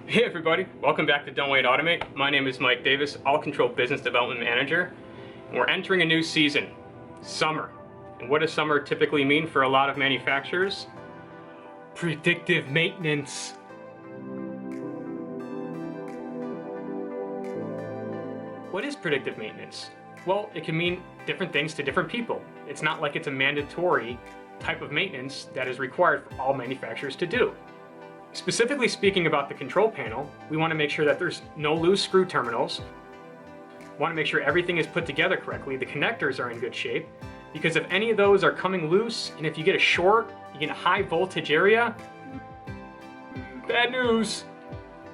Hey everybody, welcome back to Don't Wait, Automate. My name is Mike Davis, All Control Business Development Manager. And we're entering a new season, summer. And what does summer typically mean for a lot of manufacturers? Predictive maintenance. What is predictive maintenance? Well, it can mean different things to different people. It's not like it's a mandatory type of maintenance that is required for all manufacturers to do. Specifically speaking about the control panel, we want to make sure that there's no loose screw terminals. We want to make sure everything is put together correctly, the connectors are in good shape, because if any of those are coming loose, and if you get a short, you get a high voltage area, bad news.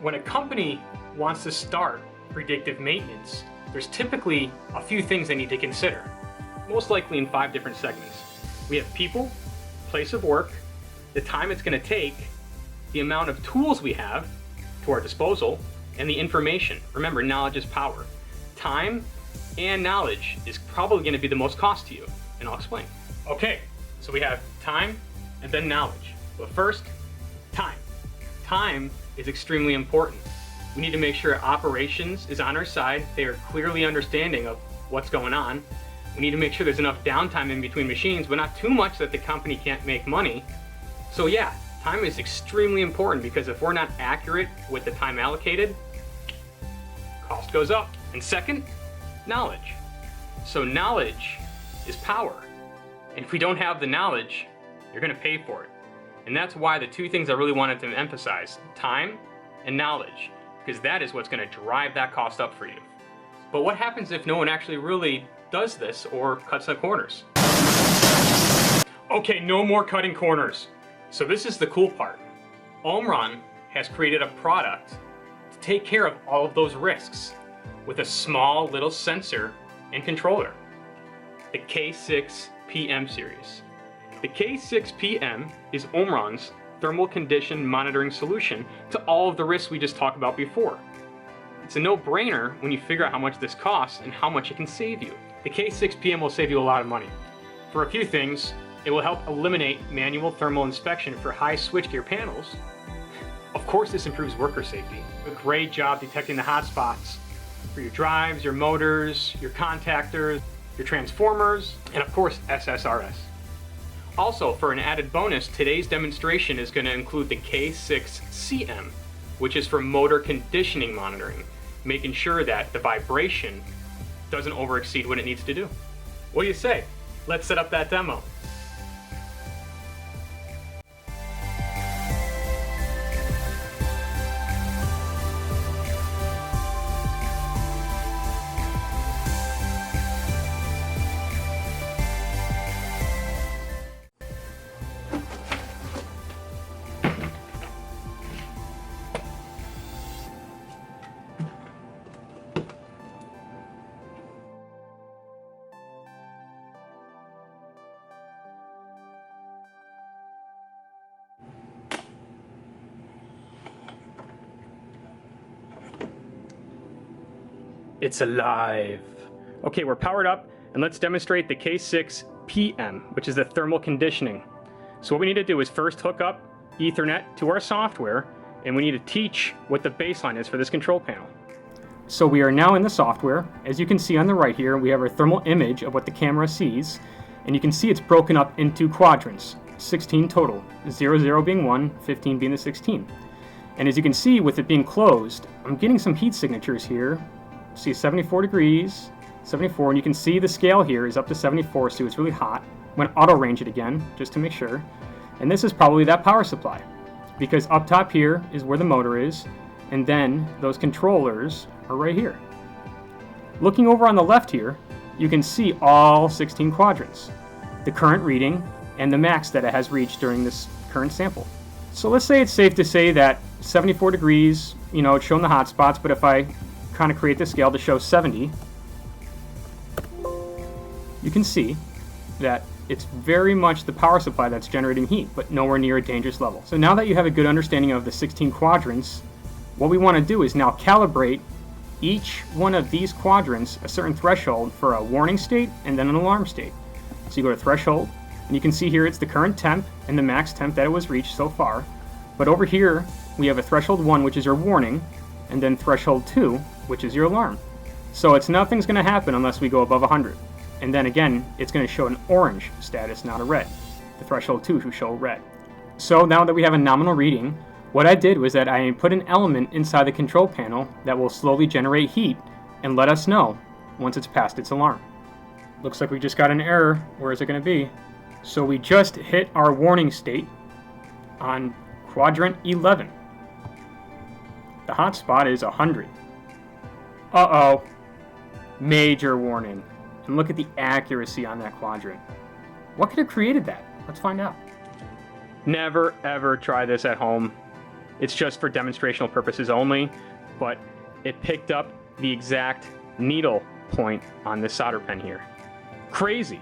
When a company wants to start predictive maintenance, there's typically a few things they need to consider, most likely in 5 different segments. We have people, place of work, the time it's going to take, the amount of tools we have to our disposal, and the information. Remember, knowledge is power. Time and knowledge is probably going to be the most cost to you, and I'll explain. Okay, so we have time and then knowledge. But first, time. Time is extremely important. We need to make sure operations is on our side. They are clearly understanding of what's going on. We need to make sure there's enough downtime in between machines, but not too much that the company can't make money. So yeah, time is extremely important, because if we're not accurate with the time allocated, cost goes up. And second, knowledge. So knowledge is power. And if we don't have the knowledge, you're going to pay for it. And that's why the 2 things I really wanted to emphasize, time and knowledge, because that is what's going to drive that cost up for you. But what happens if no one actually really does this or cuts the corners? Okay, no more cutting corners. So this is the cool part. Omron has created a product to take care of all of those risks with a small little sensor and controller. The K6PM series. The K6PM is Omron's thermal condition monitoring solution to all of the risks we just talked about before. It's a no-brainer when you figure out how much this costs and how much it can save you. The K6PM will save you a lot of money. For a few things, it will help eliminate manual thermal inspection for high switchgear panels. Of course, this improves worker safety. A great job detecting the hot spots for your drives, your motors, your contactors, your transformers, and of course, SSRS. Also, for an added bonus, today's demonstration is going to include the K6CM, which is for motor conditioning monitoring, making sure that the vibration doesn't overexceed what it needs to do. What do you say? Let's set up that demo. It's alive. Okay, we're powered up, and let's demonstrate the K6PM, which is the thermal conditioning. So what we need to do is first hook up Ethernet to our software, and we need to teach what the baseline is for this control panel. So we are now in the software. As you can see on the right here, we have our thermal image of what the camera sees, and you can see it's broken up into quadrants, 16 total, 00 being 1, 15 being the 16. And as you can see, with it being closed, I'm getting some heat signatures here. See 74 degrees, 74, and you can see the scale here is up to 74, so it's really hot. I'm going to auto range it again, just to make sure. And this is probably that power supply, because up top here is where the motor is, and then those controllers are right here. Looking over on the left here, you can see all 16 quadrants, the current reading, and the max that it has reached during this current sample. So let's say it's safe to say that 74 degrees, it's showing the hot spots, but if I kind of create the scale to show 70, you can see that it's very much the power supply that's generating heat, but nowhere near a dangerous level. So now that you have a good understanding of the 16 quadrants, what we want to do is now calibrate each one of these quadrants a certain threshold for a warning state and then an alarm state. So you go to threshold, and you can see here it's the current temp and the max temp that it was reached so far. But over here, we have a threshold 1, which is your warning, and then threshold 2, which is your alarm. So nothing's going to happen unless we go above 100. And then again, it's going to show an orange status, not a red. The threshold 2 should show red. So now that we have a nominal reading, what I did was that I put an element inside the control panel that will slowly generate heat and let us know once it's passed its alarm. Looks like we just got an error. Where is it going to be? So we just hit our warning state on quadrant 11. The hot spot is 100. Uh-oh. Major warning. And look at the accuracy on that quadrant. What could have created that? Let's find out. Never ever try this at home. It's just for demonstrational purposes only, but it picked up the exact needle point on this solder pen here. Crazy.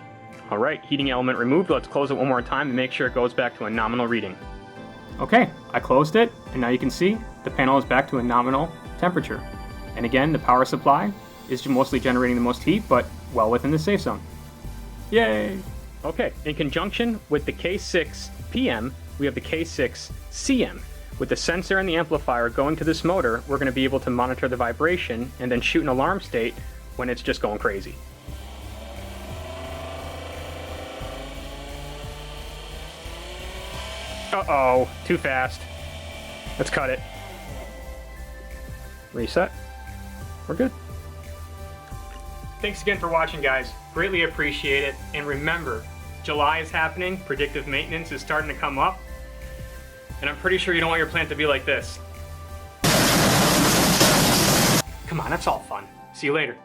All right, heating element removed. Let's close it one more time and make sure it goes back to a nominal reading. Okay, I closed it, and now you can see the panel is back to a nominal temperature. And again, the power supply is mostly generating the most heat, but well within the safe zone. Yay! Okay, in conjunction with the K6PM, we have the K6CM. With the sensor and the amplifier going to this motor, we're going to be able to monitor the vibration and then shoot an alarm state when it's just going crazy. Uh-oh, too fast. Let's cut it. Reset. We're good. Thanks again for watching, guys. Greatly appreciate it. And remember, July is happening, predictive maintenance is starting to come up, and I'm pretty sure you don't want your plant to be like this. Come on, that's all fun. See you later.